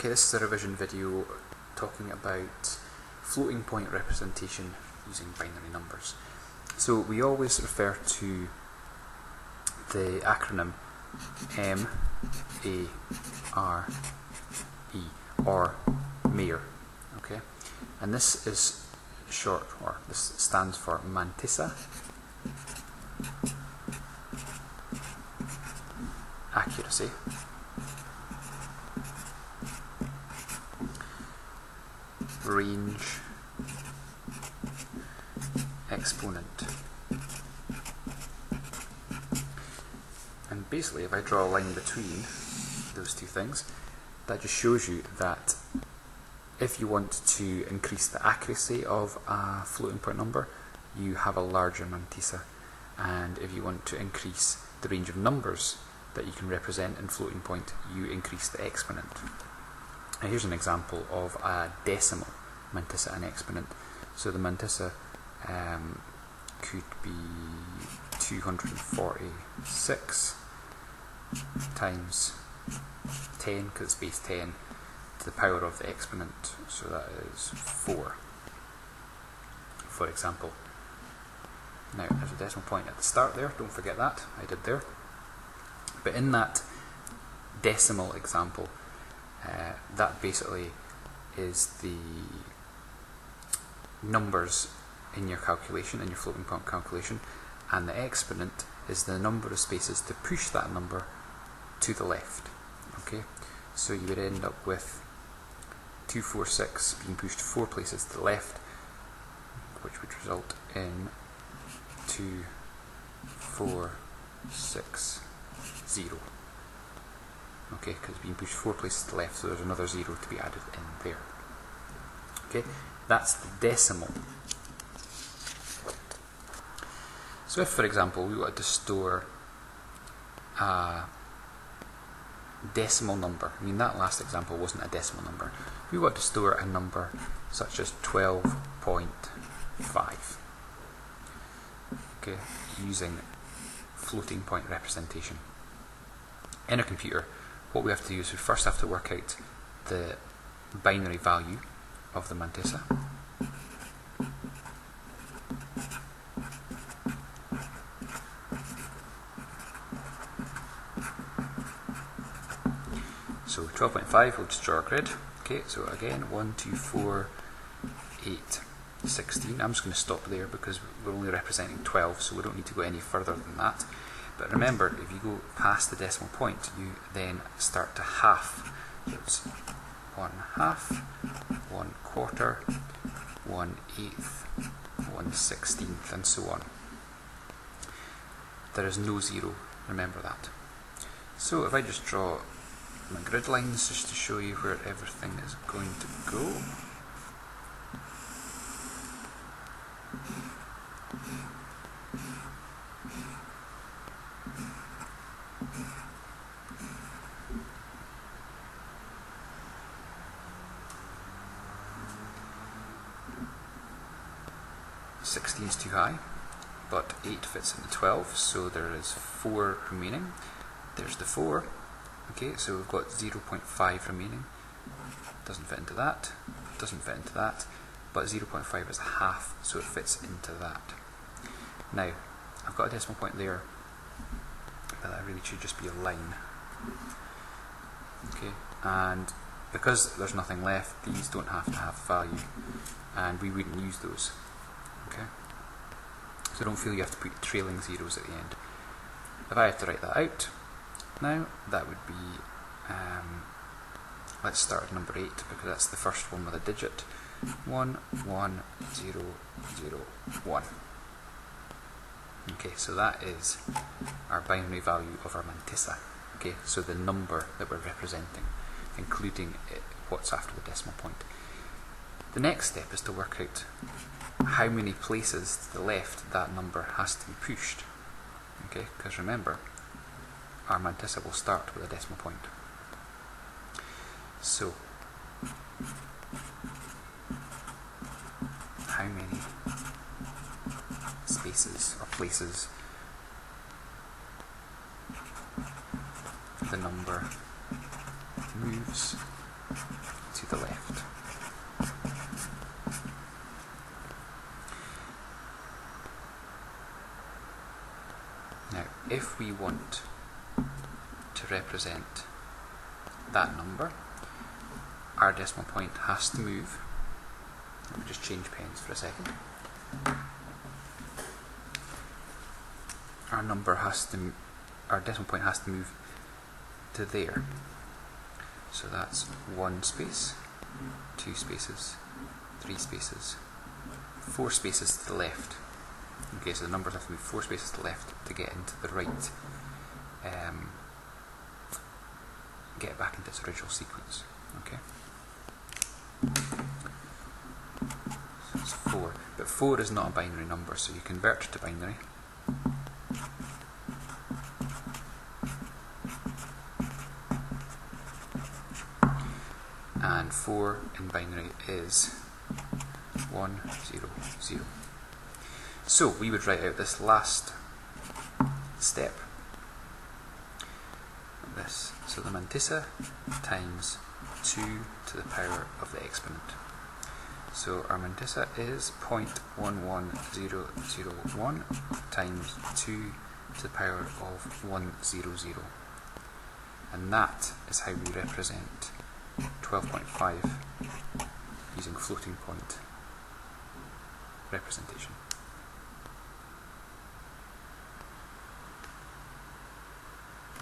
Okay, this is a revision video talking about floating point representation using binary numbers. So we always refer to the acronym MARE or MARE, okay? And this is short, or this stands for mantissa, accuracy, range, exponent. And basically, if I draw a line between those two things, that just shows you that if you want to increase the accuracy of a floating point number, you have a larger mantissa, and if you want to increase the range of numbers that you can represent in floating point, you increase the exponent. Now here's an example of a decimal mantissa and exponent. So the mantissa could be 246 times 10, because it's base 10, to the power of the exponent, so that is 4, for example. Now there's a decimal point at the start there, don't forget that, I did there. But in that decimal example, that basically is the numbers in your calculation, in your floating point calculation, and the exponent is the number of spaces to push that number to the left. Okay, so you would end up with 246 being pushed 4 places to the left, which would result in 2460. Okay, because it's being pushed 4 places to the left, so there's another 0 to be added in there. Okay, that's the decimal. So if, for example, we wanted to store a decimal number, I mean that last example wasn't a decimal number, we want to store a number such as 12.5, okay, using floating point representation. In a computer, what we have to do is we first have to work out the binary value of the mantissa. So 12.5, we'll just draw a grid. Okay, so again, 1, 2, 4, 8, 16. I'm just going to stop there because we're only representing 12, so we don't need to go any further than that. But remember, if you go past the decimal point, you then start to half. So it's 1/2, 1/4, 1/8, 1/16, and so on. There is no 0, remember that. So if I just draw my grid lines just to show you where everything is going to go. "16 is too high, but 8 fits into 12, so there is 4 remaining. There's the 4. Okay, so we've got 0.5 remaining. Doesn't fit into that, doesn't fit into that, but 0.5 is a half, so it fits into that. Now, I've got a decimal point there, but that really should just be a line. Okay, and because there's nothing left, these don't have to have value, and we wouldn't use those. Okay, so don't feel you have to put trailing zeros at the end. If I had to write that out now, that would be, let's start at number 8 because that's the first one with a digit. 1, 1, 0, 0, 1. Okay, so that is our binary value of our mantissa. Okay, so the number that we're representing, including what's after the decimal point. The next step is to work out how many places to the left that number has to be pushed. Okay, because remember, our mantissa will start with a decimal point. So, how many spaces or places the number moves to the left. Now, if we want to represent that number, our decimal point has to move. Let me just change pens for a second. Our decimal point has to move to there. So that's 1 space, 2 spaces, 3 spaces, 4 spaces to the left. Okay, so the numbers have to move 4 spaces to the left to get into the right, get back into its original sequence. Okay, so it's 4, but 4 is not a binary number, so you convert it to binary. And 4 in binary is 1, 0, 0. So we would write out this last step. This. So the mantissa times 2 to the power of the exponent. So our mantissa is 0.11001 times 2 to the power of 100. And that is how we represent 12.5 using floating point representation.